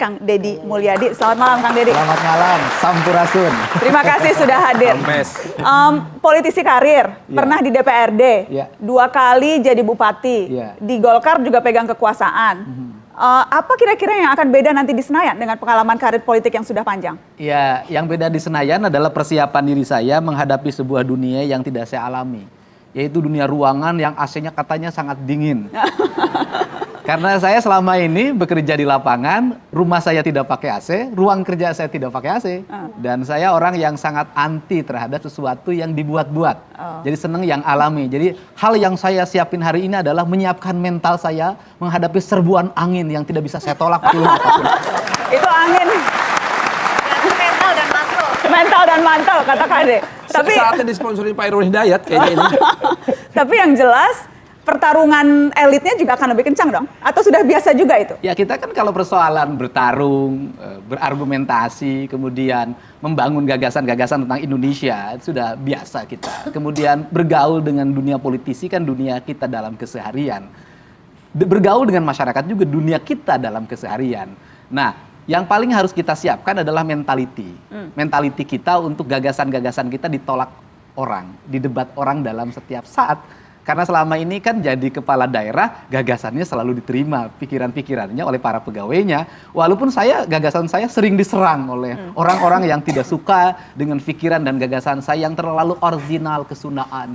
Kang Deddy Mulyadi. Selamat malam Kang Deddy. Selamat malam, Sampurasun. Terima kasih sudah hadir. Politisi karir, pernah di DPRD, 2 kali jadi bupati, di Golkar juga pegang kekuasaan. Apa kira-kira yang akan beda nanti di Senayan dengan pengalaman karir politik yang sudah panjang? Ya, yang beda di Senayan adalah persiapan diri saya menghadapi sebuah dunia yang tidak saya alami. Yaitu dunia ruangan yang AC-nya katanya sangat dingin. Karena saya selama ini bekerja di lapangan, rumah saya tidak pakai AC, ruang kerja saya tidak pakai AC. Dan saya orang yang sangat anti terhadap sesuatu yang dibuat-buat. Jadi seneng yang alami. Jadi hal yang saya siapin hari ini adalah menyiapkan mental saya menghadapi serbuan angin yang tidak bisa saya tolak. Itu angin. Mental dan mantel kata Kade. Tapi saatnya disponsori Pak Irwan Hidayat kayaknya ini. Tapi yang jelas pertarungan elitnya juga akan lebih kencang dong? Atau sudah biasa juga itu? Ya kita kan kalau persoalan bertarung, berargumentasi, kemudian membangun gagasan-gagasan tentang Indonesia, itu sudah biasa kita. Kemudian bergaul dengan dunia politisi kan dunia kita dalam keseharian. Bergaul dengan masyarakat juga dunia kita dalam keseharian. Nah, yang paling harus kita siapkan adalah mentality. Mentality kita untuk gagasan-gagasan kita ditolak orang, didebat orang dalam setiap saat. Karena selama ini kan jadi kepala daerah, gagasannya selalu diterima, pikiran-pikirannya oleh para pegawainya. Walaupun gagasan saya sering diserang oleh orang-orang yang tidak suka dengan pikiran dan gagasan saya yang terlalu original kesundaan.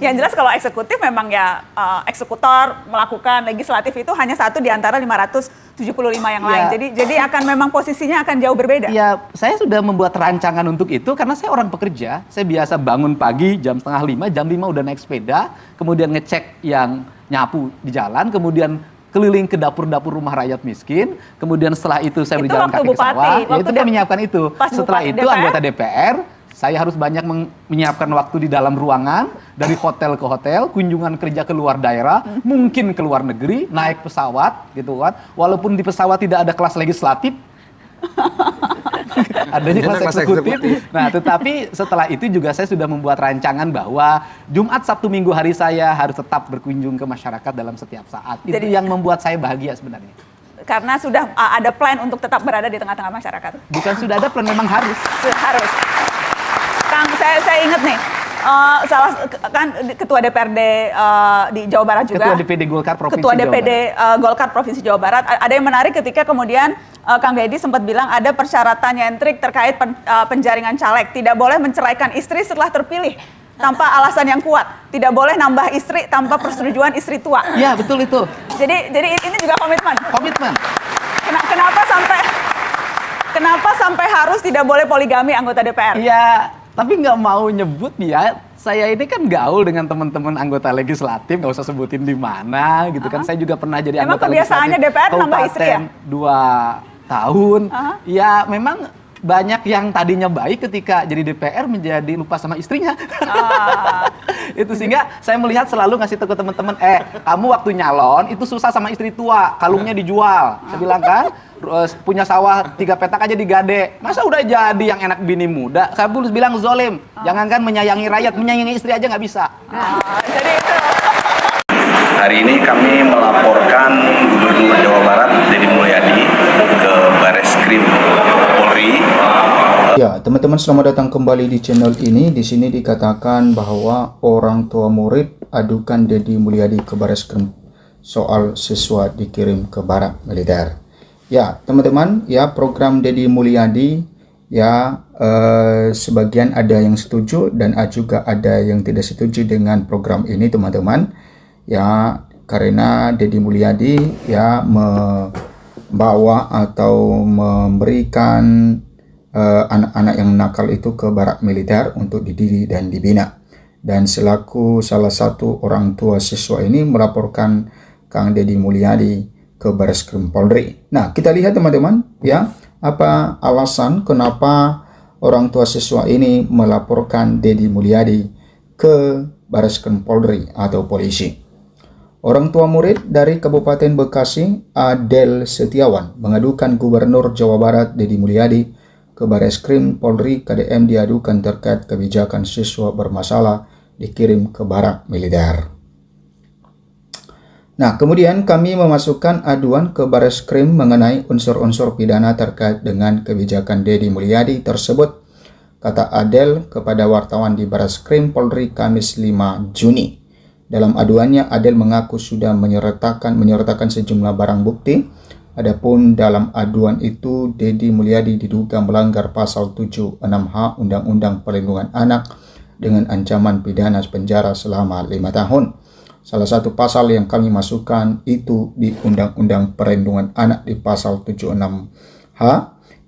Yang jelas kalau eksekutif memang ya eksekutor melakukan, legislatif itu hanya satu di antara 575 yang lain. Jadi akan memang posisinya akan jauh berbeda. Ya, saya sudah membuat rancangan untuk itu karena saya orang pekerja. Saya biasa bangun pagi jam 4:30, jam 5 udah naik sepeda. Kemudian ngecek yang nyapu di jalan, kemudian keliling ke dapur-dapur rumah rakyat miskin, kemudian setelah itu saya berjalan kaki ke sawah, ya itu dia menyiapkan itu. Setelah itu DPR, anggota DPR, saya harus banyak menyiapkan waktu di dalam ruangan, dari hotel ke hotel, kunjungan kerja ke luar daerah, mungkin ke luar negeri, naik pesawat gitu kan, walaupun di pesawat tidak ada kelas legislatif, adanya kelas eksekutif. Nah, tetapi setelah itu juga saya sudah membuat rancangan bahwa Jumat, Sabtu, Minggu hari saya harus tetap berkunjung ke masyarakat dalam setiap saat. Itu yang membuat saya bahagia sebenarnya. Karena sudah ada plan untuk tetap berada di tengah-tengah masyarakat. Bukan sudah ada plan, memang harus. Harus. Kang, saya ingat nih, kan Ketua DPRD di Jawa Barat juga. Ketua DPD Golkar Provinsi Ketua Jawa DPD Barat. Golkar Provinsi Jawa Barat. Ada yang menarik ketika kemudian Kang Deddy sempat bilang ada persyaratan nyentrik terkait penjaringan caleg. Tidak boleh menceraikan istri setelah terpilih tanpa alasan yang kuat. Tidak boleh nambah istri tanpa persetujuan istri tua. Ya, betul itu. Jadi ini juga komitmen. Komitmen. Kenapa sampai harus tidak boleh poligami anggota DPR? Ya, tapi nggak mau nyebut ya. Saya ini kan gaul dengan teman-teman anggota legislatif, nggak usah sebutin di mana gitu kan. Saya juga pernah jadi anggota kebiasaannya DPR nambah istri ya? 2 tahun. Ya memang banyak yang tadinya baik ketika jadi DPR menjadi lupa sama istrinya. Itu sehingga saya melihat selalu ngasih tahu ke teman-teman, kamu waktu nyalon itu susah sama istri tua, kalungnya dijual. Saya bilang kan, punya sawah 3 petak aja digade. Masa udah jadi yang enak bini muda? Saya bilang zolim, jangankan menyayangi rakyat, menyayangi istri aja nggak bisa. Jadi itu. Hari ini kami melaporkan Gubernur Jawa Barat Deddy Mulyadi ke Bareskrim Polri. Ya, teman-teman, selamat datang kembali di channel ini. Di sini dikatakan bahwa orang tua murid adukan Deddy Mulyadi ke Bareskrim soal siswa dikirim ke barak militer. Ya, teman-teman, ya program Deddy Mulyadi ya sebagian ada yang setuju dan juga ada yang tidak setuju dengan program ini, teman-teman. Ya, karena Deddy Mulyadi ya membawa atau memberikan anak-anak yang nakal itu ke barak militer untuk dididik dan dibina. Dan selaku salah satu orang tua siswa ini melaporkan Kang Deddy Mulyadi ke Bareskrim Polri. Nah, kita lihat teman-teman ya, apa alasan kenapa orang tua siswa ini melaporkan Deddy Mulyadi ke Bareskrim Polri atau polisi. Orang tua murid dari Kabupaten Bekasi, Adel Setiawan, mengadukan Gubernur Jawa Barat Deddy Mulyadi ke Bareskrim Polri KDM diadukan terkait kebijakan siswa bermasalah dikirim ke barak militer. Nah, kemudian kami memasukkan aduan ke Bareskrim mengenai unsur-unsur pidana terkait dengan kebijakan Deddy Mulyadi tersebut, kata Adel kepada wartawan di Bareskrim Polri Kamis 5 Juni. Dalam aduannya, Adel mengaku sudah menyertakan sejumlah barang bukti. Adapun dalam aduan itu, Deddy Mulyadi diduga melanggar pasal 76H Undang-Undang Perlindungan Anak dengan ancaman pidana penjara selama 5 tahun. Salah satu pasal yang kami masukkan itu di Undang-Undang Perlindungan Anak di pasal 76H,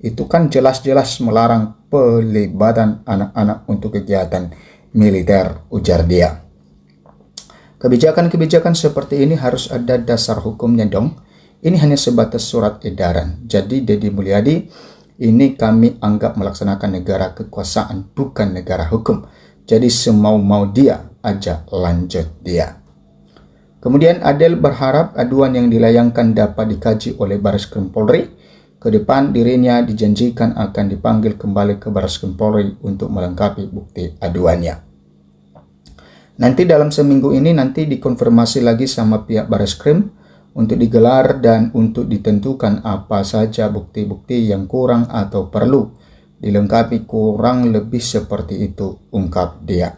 itu kan jelas-jelas melarang pelibatan anak-anak untuk kegiatan militer, ujar dia. Kebijakan-kebijakan seperti ini harus ada dasar hukumnya dong. Ini hanya sebatas surat edaran. Jadi Deddy Mulyadi ini kami anggap melaksanakan negara kekuasaan, bukan negara hukum. Jadi semau-mau dia aja lanjut dia. Kemudian Adel berharap aduan yang dilayangkan dapat dikaji oleh Bareskrim Polri. Ke depan dirinya dijanjikan akan dipanggil kembali ke Bareskrim Polri untuk melengkapi bukti aduannya. Nanti dalam seminggu ini nanti dikonfirmasi lagi sama pihak Bareskrim untuk digelar dan untuk ditentukan apa saja bukti-bukti yang kurang atau perlu dilengkapi, kurang lebih seperti itu, ungkap dia.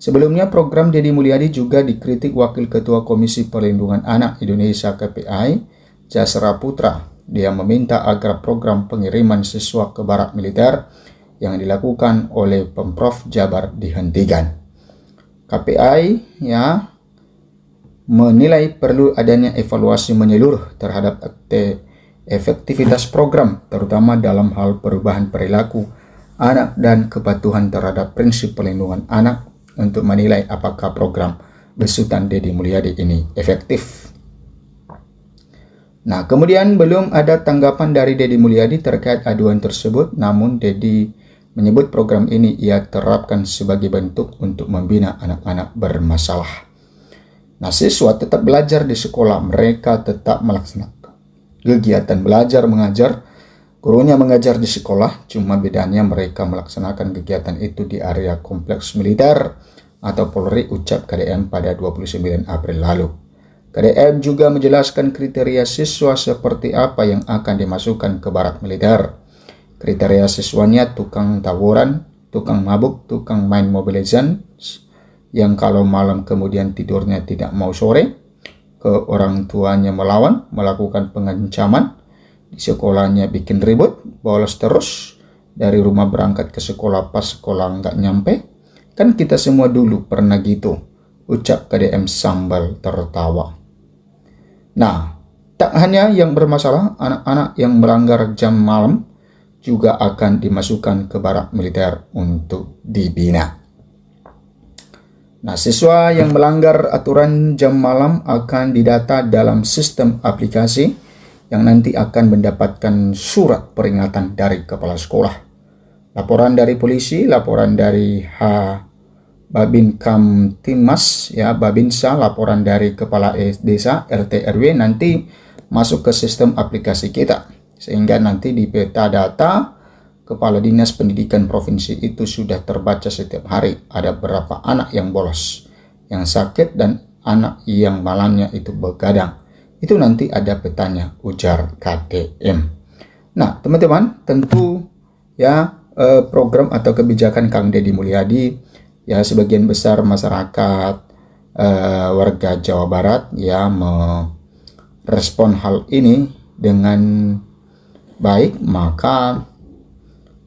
Sebelumnya program Deddy Mulyadi juga dikritik Wakil Ketua Komisi Perlindungan Anak Indonesia KPI, Jasra Putra. Dia meminta agar program pengiriman siswa ke barak militer yang dilakukan oleh Pemprov Jabar dihentikan. KPI menilai perlu adanya evaluasi menyeluruh terhadap efektivitas program, terutama dalam hal perubahan perilaku anak dan kepatuhan terhadap prinsip perlindungan anak untuk menilai apakah program besutan Deddy Mulyadi ini efektif. Nah, kemudian belum ada tanggapan dari Deddy Mulyadi terkait aduan tersebut, namun Deddy menyebut program ini ia terapkan sebagai bentuk untuk membina anak-anak bermasalah. Nah, siswa tetap belajar di sekolah, mereka tetap melaksanakan kegiatan belajar mengajar, gurunya mengajar di sekolah, cuma bedanya mereka melaksanakan kegiatan itu di area kompleks militer atau Polri, ucap KDM pada 29 April lalu. KDM juga menjelaskan kriteria siswa seperti apa yang akan dimasukkan ke barak militer. Kriteria siswanya tukang tawuran, tukang mabuk, tukang main Mobile Legends, yang kalau malam kemudian tidurnya tidak mau sore, ke orang tuanya melawan, melakukan pengancaman, di sekolahnya bikin ribut, bolos terus, dari rumah berangkat ke sekolah pas sekolah nggak nyampe. Kan kita semua dulu pernah gitu, ucap KDM sambil tertawa. Nah, tak hanya yang bermasalah, anak-anak yang melanggar jam malam juga akan dimasukkan ke barak militer untuk dibina. Nah, siswa yang melanggar aturan jam malam akan didata dalam sistem aplikasi yang nanti akan mendapatkan surat peringatan dari kepala sekolah. Laporan dari polisi, laporan dari Babin Kamtimas, Babinsa, laporan dari kepala desa, RT RW nanti masuk ke sistem aplikasi kita. Sehingga nanti di peta data Kepala Dinas Pendidikan Provinsi itu sudah terbaca setiap hari ada berapa anak yang bolos, yang sakit, dan anak yang malamnya itu begadang. Itu nanti ada petanya, ujar KDM. Nah, teman-teman, tentu program atau kebijakan Kang Deddy Mulyadi, sebagian besar masyarakat warga Jawa Barat merespon hal ini dengan baik, maka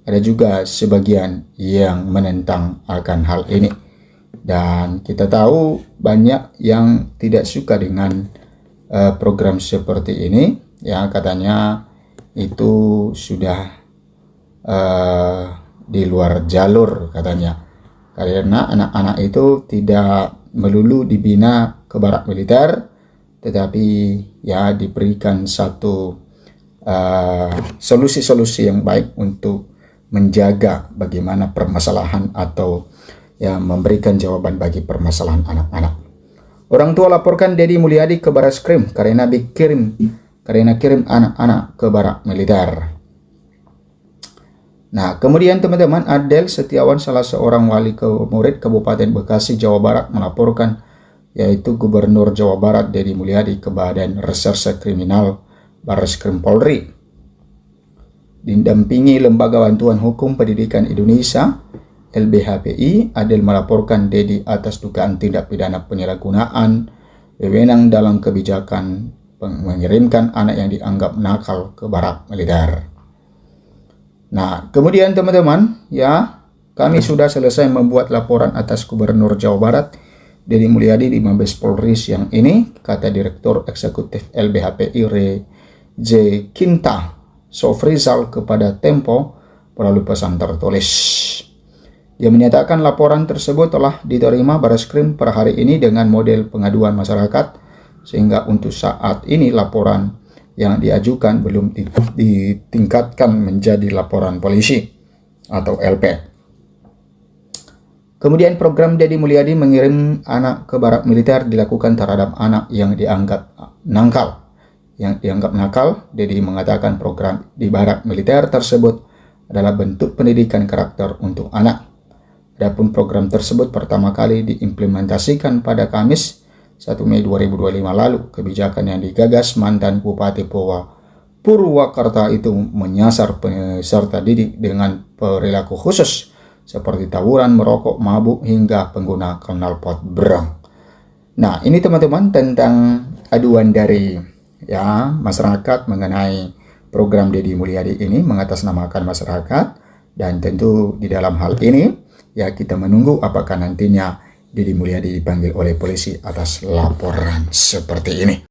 ada juga sebagian yang menentang akan hal ini. Dan kita tahu banyak yang tidak suka dengan program seperti ini. Katanya itu sudah di luar jalur katanya. Karena anak-anak itu tidak melulu dibina ke barak militer, tetapi diberikan satu solusi-solusi yang baik untuk menjaga bagaimana permasalahan atau memberikan jawaban bagi permasalahan anak-anak. Orang tua laporkan Deddy Mulyadi ke Bareskrim karena kirim anak-anak ke barak militer. Nah, kemudian teman-teman, Adel Setiawan, salah seorang wali murid Kabupaten Bekasi, Jawa Barat, melaporkan yaitu Gubernur Jawa Barat Deddy Mulyadi ke Badan Reserse Kriminal Bareskrim Polri. Didampingi Lembaga Bantuan Hukum Pendidikan Indonesia LBHPI, Adel melaporkan Deddy atas dugaan tindak pidana penyalahgunaan wewenang dalam kebijakan mengirimkan anak yang dianggap nakal ke barak militer. Nah, kemudian teman-teman, ya, kami sudah selesai membuat laporan atas Gubernur Jawa Barat Deddy Mulyadi di Mabes Polri siang ini, kata Direktur Eksekutif LBHPI J. Kinta Sofrizal kepada Tempo melalui pesan tertulis. Dia menyatakan laporan tersebut telah diterima Bareskrim per hari ini dengan model pengaduan masyarakat, sehingga untuk saat ini laporan yang diajukan belum ditingkatkan menjadi laporan polisi atau LP. Kemudian program Deddy Mulyadi mengirim anak ke barak militer dilakukan terhadap anak yang dianggap nakal. Deddy mengatakan program di barak militer tersebut adalah bentuk pendidikan karakter untuk anak. Adapun program tersebut pertama kali diimplementasikan pada Kamis 1 Mei 2025 lalu. Kebijakan yang digagas mantan Bupati Purwakarta itu menyasar peserta didik dengan perilaku khusus seperti tawuran, merokok, mabuk, hingga pengguna knalpot berang. Nah, ini teman-teman tentang aduan dari masyarakat mengenai program Deddy Mulyadi ini mengatasnamakan masyarakat, dan tentu di dalam hal ini kita menunggu apakah nantinya Deddy Mulyadi dipanggil oleh polisi atas laporan seperti ini.